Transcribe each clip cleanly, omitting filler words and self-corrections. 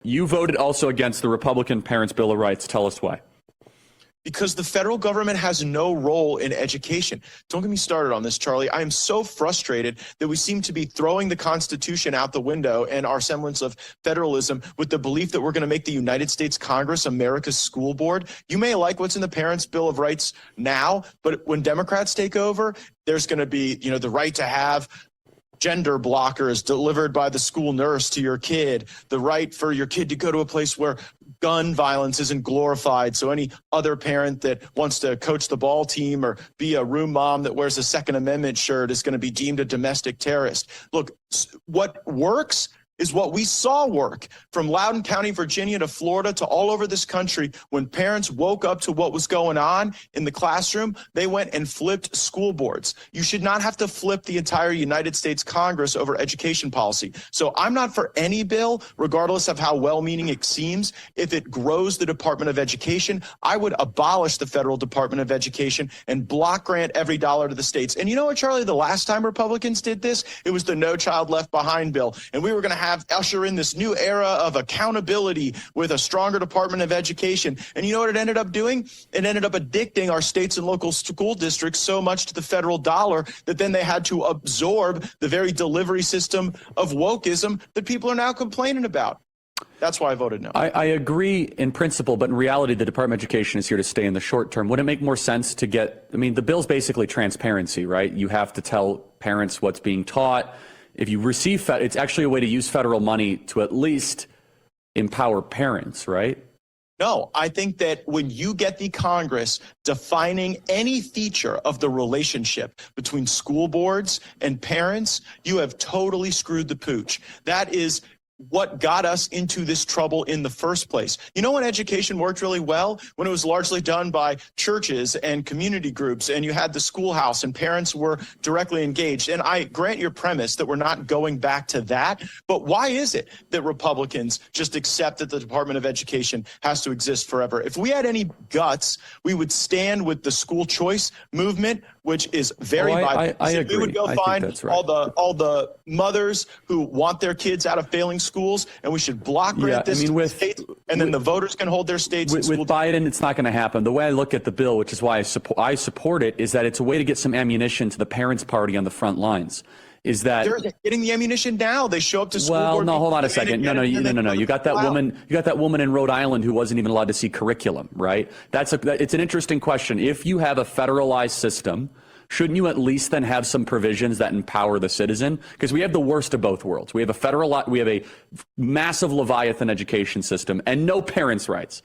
You voted also against the Republican Parents' Bill of Rights. Tell us why. Because the federal government has no role in education. Don't get me started on this, Charlie. I am so frustrated that we seem to be throwing the Constitution out the window and our semblance of federalism with the belief that we're going to make the United States Congress America's school board. You may like what's in the Parents' Bill of Rights now, but when Democrats take over, there's going to be, the right to have gender blockers delivered by the school nurse to your kid, the right for your kid to go to a place where gun violence isn't glorified. So any other parent that wants to coach the ball team or be a room mom that wears a Second Amendment shirt is going to be deemed a domestic terrorist. Look, what works is what we saw work from Loudoun County, Virginia to Florida to all over this country. When parents woke up to what was going on in the classroom, they went and flipped school boards. You should not have to flip the entire United States Congress over education policy. So I'm not for any bill, regardless of how well-meaning it seems. If it grows the Department of Education, I would abolish the federal Department of Education and block grant every dollar to the states. And you know what, Charlie, the last time Republicans did this, it was the No Child Left Behind bill. And we were going to usher in this new era of accountability with a stronger Department of Education. And you know what it ended up doing? It ended up addicting our states and local school districts so much to the federal dollar that then they had to absorb the very delivery system of wokeism that people are now complaining about. That's why I voted no. I agree in principle, but in reality, the Department of Education is here to stay in the short term. Would it make more sense to get, the bill's basically transparency, right? You have to tell parents what's being taught. If you receive, it's actually a way to use federal money to at least empower parents, right? No, I think that when you get the Congress defining any feature of the relationship between school boards and parents, you have totally screwed the pooch. That is what got us into this trouble in the first place. You know when education worked really well? When it was largely done by churches and community groups, and you had the schoolhouse and parents were directly engaged. And I grant your premise that we're not going back to that, but why is it that Republicans just accept that the Department of Education has to exist forever? If we had any guts, we would stand with the school choice movement, which is very vital. I agree. We would go find all the mothers who want their kids out of failing schools, and we should block grant this to the states, and then the voters can hold their states. With Biden, it's not going to happen. The way I look at the bill, which is why I support it, is that it's a way to get some ammunition to the parents' party on the front lines. Is that they're getting the ammunition now? They show up to school. Well, no, hold on a second. No. You got that woman. You got that woman in Rhode Island who wasn't even allowed to see curriculum, right? It's an interesting question. If you have a federalized system, shouldn't you at least then have some provisions that empower the citizen? Because we have the worst of both worlds. We have a massive Leviathan education system and no parents' rights.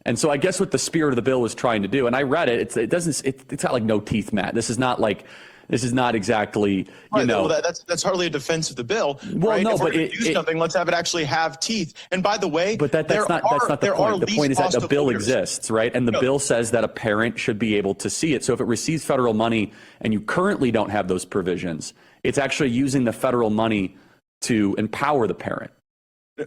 And so I guess what the spirit of the bill was trying to do, and I read it, it's not like no teeth, Matt. This is not exactly, Well, that's hardly a defense of the bill. Well, right? no, if we're going to do something, let's have it actually have teeth. And by the way, but that's not the point. The point is that the bill exists, right? And the bill says that a parent should be able to see it. So if it receives federal money and you currently don't have those provisions, it's actually using the federal money to empower the parent.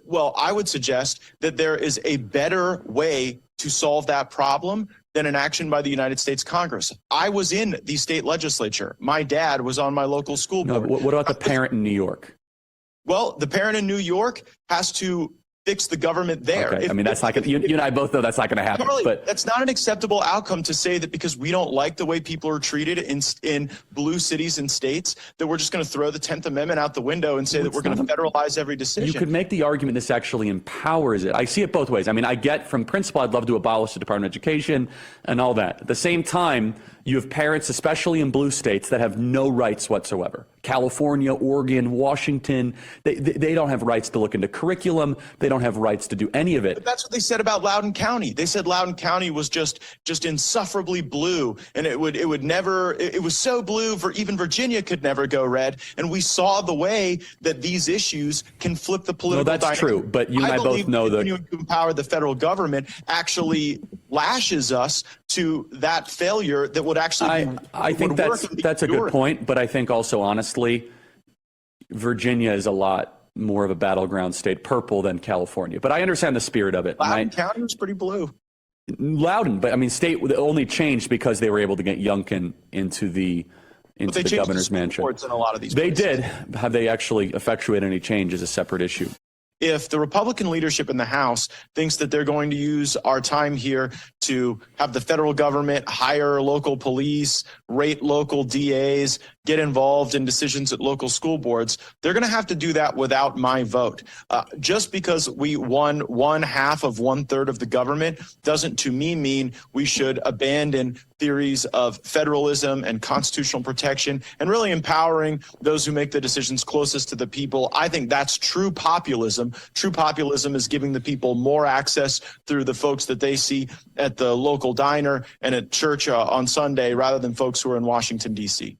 Well, I would suggest that there is a better way to solve that problem than an action by the United States Congress. I was in the state legislature. My dad was on my local school board. What about the parent in New York? Well, the parent in New York has to fix the government there. Okay. That's not going to, you and I both know that's not going to happen. Charlie, but that's not an acceptable outcome to say that because we don't like the way people are treated in blue cities and states, that we're just going to throw the 10th Amendment out the window and say that we're going to federalize every decision. You could make the argument this actually empowers it. I see it both ways. I get from principle, I'd love to abolish the Department of Education and all that. At the same time, you have parents, especially in blue states, that have no rights whatsoever. California, Oregon, Washington, they don't have rights to look into curriculum. They don't have rights to do any of it. But that's what they said about Loudoun County. They said Loudoun County was just insufferably blue, and it would never. It was so blue for even Virginia could never go red. And we saw the way that these issues can flip the political. No, that's dynamic. true. But you and I both know that continuing to empower the federal government actually lashes us to that failure that would actually. I think that's a good point. But I think also honestly, Virginia is a lot more of a battleground state, purple, than California. But I understand the spirit of it. Loudoun County was pretty blue. Loudoun, but state only changed because they were able to get Youngkin into the governor's mansion. In a lot of these they places. did. Have they actually effectuated any change is a separate issue. If the Republican leadership in the House thinks that they're going to use our time here to have the federal government hire local police, rate local DAs, get involved in decisions at local school boards, they're going to have to do that without my vote. Just because we won 1/2 of 1/3 of the government doesn't, to me, mean we should abandon theories of federalism and constitutional protection and really empowering those who make the decisions closest to the people. I think that's true populism. True populism is giving the people more access through the folks that they see at the local diner and at church on Sunday rather than folks who are in Washington, D.C.